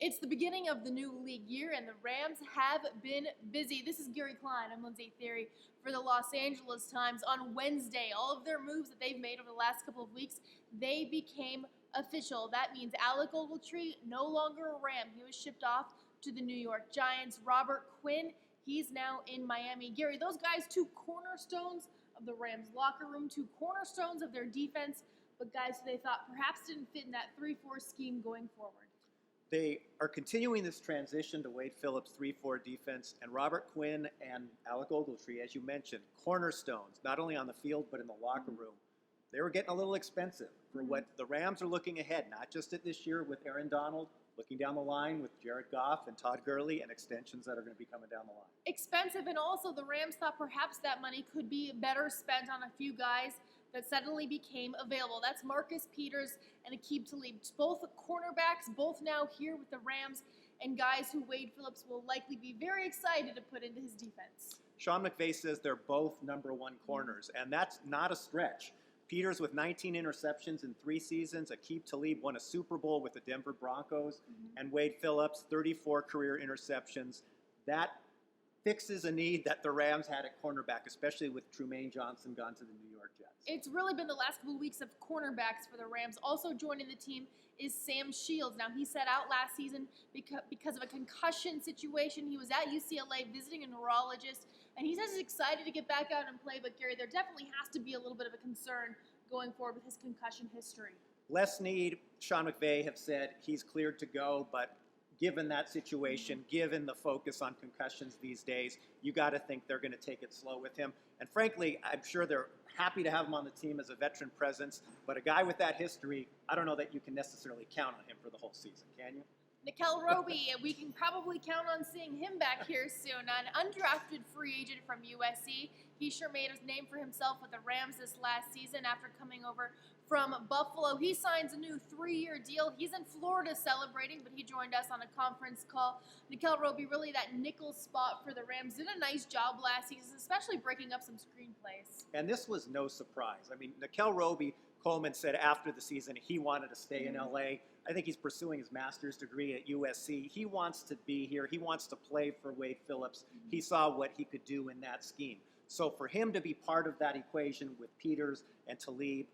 It's the beginning of the new league year, and the Rams have been busy. This is Klein. I'm Lindsey Thiry for the Los Angeles Times. On Wednesday, all of their moves that they've made over the last couple of weeks, they became official. That means Alec Ogletree, no longer a Ram. He was shipped off to the New York Giants. Robert Quinn, he's now in Miami. Gary, those guys, two cornerstones of the Rams locker room, two cornerstones of their defense, but guys who they thought perhaps didn't fit in that 3-4 scheme going forward. They are continuing this transition to Wade Phillips' 3-4 defense, and Robert Quinn and Alec Ogletree, as you mentioned, cornerstones, not only on the field but in the locker room. They were getting a little expensive for what the Rams are looking ahead, not just at this year with Aaron Donald, looking down the line with Jared Goff and Todd Gurley and extensions that are going to be coming down the line. Expensive, and also the Rams thought perhaps that money could be better spent on a few guys that suddenly became available. That's Marcus Peters and Aqib Talib, both cornerbacks, both now here with the Rams, and guys who Wade Phillips will likely be very excited to put into his defense. Sean McVay says they're both #1 corners, and that's not a stretch. Peters with 19 interceptions in 3 seasons. Aqib Talib won a Super Bowl with the Denver Broncos. And Wade Phillips, 34 career interceptions. That fixes a need that the Rams had at cornerback, especially with Trumaine Johnson gone to the New York Jets. It's really been the last couple of weeks of cornerbacks for the Rams. Also joining the team is Sam Shields. Now, he sat out last season because of a concussion situation. He was at UCLA visiting a neurologist, and he says he's excited to get back out and play. But, Gary, there definitely has to be a little bit of a concern going forward with his concussion history. Les Snead, Sean McVay have said he's cleared to go, but given that situation, given the focus on concussions these days, you got to think they're going to take it slow with him. And frankly, I'm sure they're happy to have him on the team as a veteran presence, but a guy with that history, I don't know that you can necessarily count on him for the whole season, can you? Nickel Roby, we can probably count on seeing him back here soon. An undrafted free agent from USC. He sure made a name for himself with the Rams this last season after coming over from Buffalo. He signs a new 3-year deal. He's in Florida celebrating, but he joined us on a conference call. Nickel Roby, really that nickel spot for the Rams, did a nice job last season, especially breaking up some screenplays. And this was no surprise. I mean, Nickel Roby, Coleman said after the season he wanted to stay in LA. I think he's pursuing his master's degree at USC. He wants to be here. He wants to play for Wade Phillips. He saw what he could do in that scheme. So for him to be part of that equation with Peters and Talib,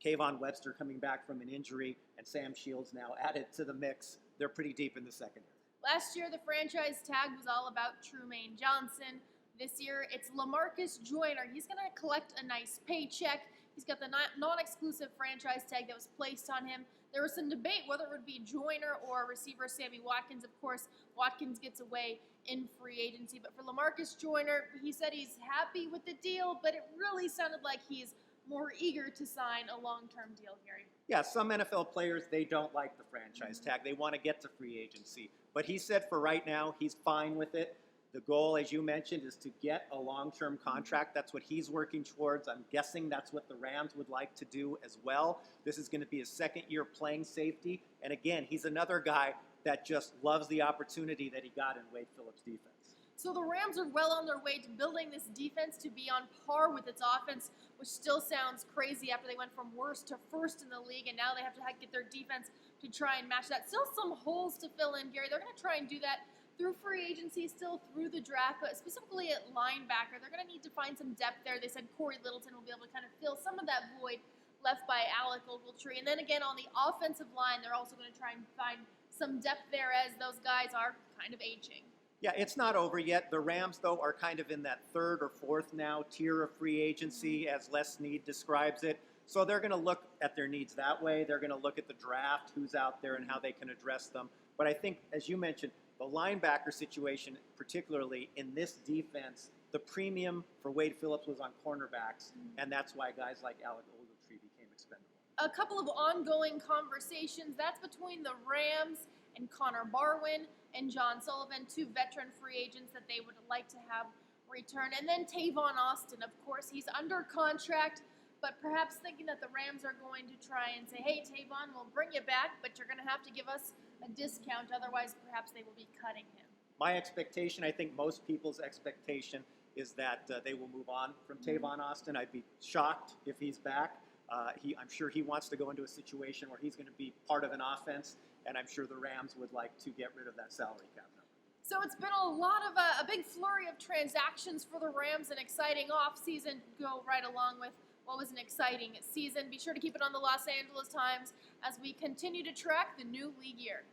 Kayvon Webster coming back from an injury, and Sam Shields now added to the mix, they're pretty deep in the secondary. Last year, the franchise tag was all about Trumaine Johnson. This year, it's LaMarcus Joyner. He's going to collect a nice paycheck. He's got the non-exclusive franchise tag that was placed on him. There was some debate whether it would be Joyner or receiver Sammy Watkins. Of course, Watkins gets away in free agency. But for LaMarcus Joyner, he said he's happy with the deal, but it really sounded like he's more eager to sign a long-term deal, Gary. Yeah, some NFL players, they don't like the franchise tag. They want to get to free agency. But he said for right now, he's fine with it. The goal, as you mentioned, is to get a long-term contract. That's what he's working towards. I'm guessing that's what the Rams would like to do as well. This is going to be his second year playing safety. And again, he's another guy that just loves the opportunity that he got in Wade Phillips' defense. So the Rams are well on their way to building this defense to be on par with its offense, which still sounds crazy after they went from worst to first in the league, and now they have to get their defense to try and match that. Still some holes to fill in, Gary. They're going to try and do that through free agency, still through the draft, but specifically at linebacker. They're going to need to find some depth there. They said Corey Littleton will be able to kind of fill some of that void left by Alec Ogletree. And then again, on the offensive line, they're also going to try and find some depth there as those guys are kind of aging. Yeah, it's not over yet. The Rams, though, are kind of in that 3rd or 4th now tier of free agency, as Les Snead describes it. So they're going to look at their needs that way. They're going to look at the draft, who's out there, and how they can address them. But I think, as you mentioned, the linebacker situation, particularly in this defense, the premium for Wade Phillips was on cornerbacks, and that's why guys like Alec Ogletree became expendable. A couple of ongoing conversations. That's between the Rams and Connor Barwin and John Sullivan, 2 veteran free agents that they would like to have return. And then Tavon Austin, of course, he's under contract, but perhaps thinking that the Rams are going to try and say, hey, Tavon, we'll bring you back, but you're going to have to give us a discount. Otherwise, perhaps they will be cutting him. My expectation, I think most people's expectation, is that they will move on from Tavon Austin. I'd be shocked if he's back. I'm sure he wants to go into a situation where he's going to be part of an offense and I'm sure the Rams would like to get rid of that salary cap number. So it's been a big flurry of transactions for the Rams, an exciting offseason to go right along with what was an exciting season. Be sure to keep it on the Los Angeles Times as we continue to track the new league year.